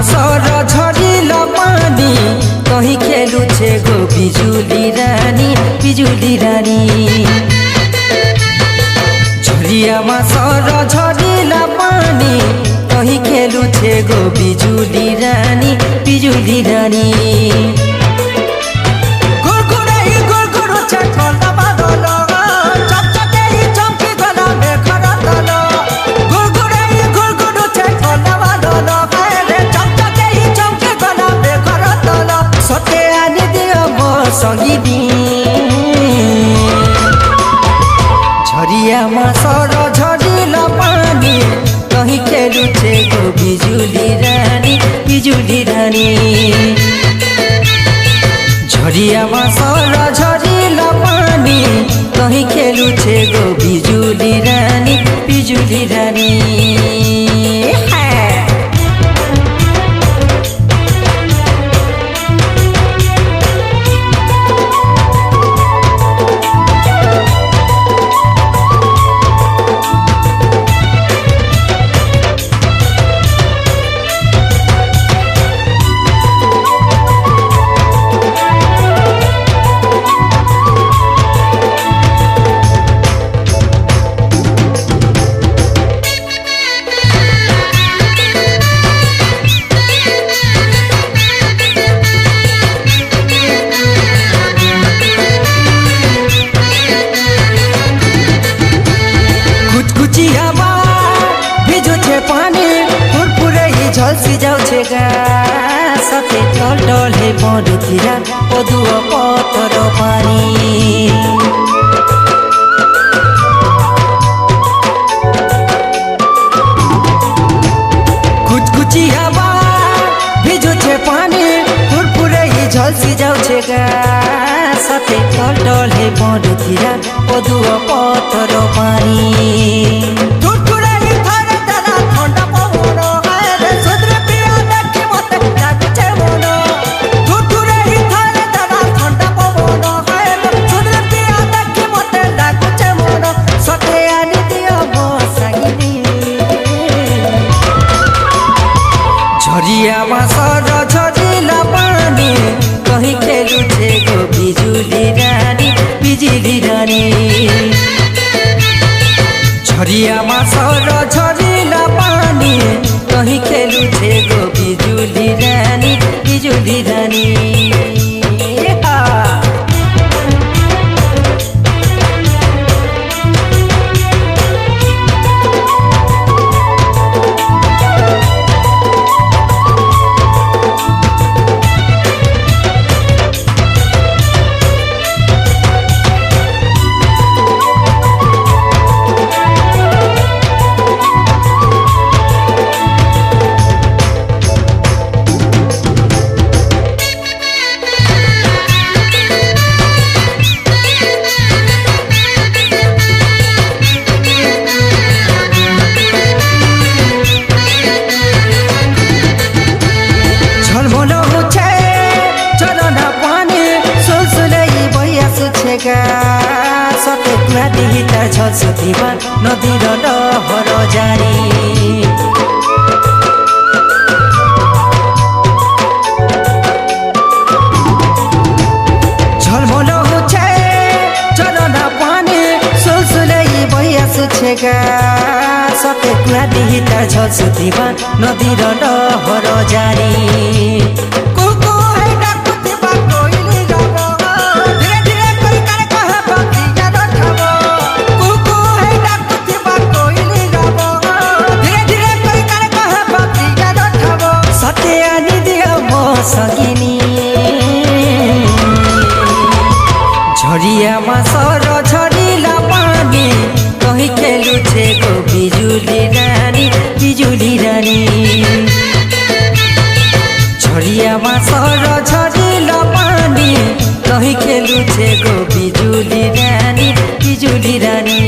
सर झरिल पानी कहीं खेलु छे गो बिजुली रानी झरियामा सर झरिल पानी कहीं खेलु छे गो बिजुली रानी झरियामा सर झरिल पानी कहीं खेलु छे गो बिजुली रानी झरियामा सर झरिल पानी कहीं खेलु छे गो बिजुली रानी झल्सी जाउँछे सते टलटले पढुतिर पदुवा पतर पानी कुचकुची हावा भिजुछे पानी फुरफुरै झल्सी जाउँछे सते टलटले पढुतिर पदुवा पतर पानी झरियामा सर झरिल पानी कहीं खेलु छे गो बिजुली रानी झरियामा सर झरिल पानी कहीं खेलु छे गो बिजुली रानी सते कुरादेखि त झल्सुतीमा नदी र लहर जारी झलमल हुछे चलन पानी सुलसुलै भइआसुछेका सते कुरादेखि त झल्सुतीमा नदी र लहर जारी कुकुर रानी झरिया बाँसर झरिला पानी कहीं खेलू छे गो बिजुली रानी बिजुली रानी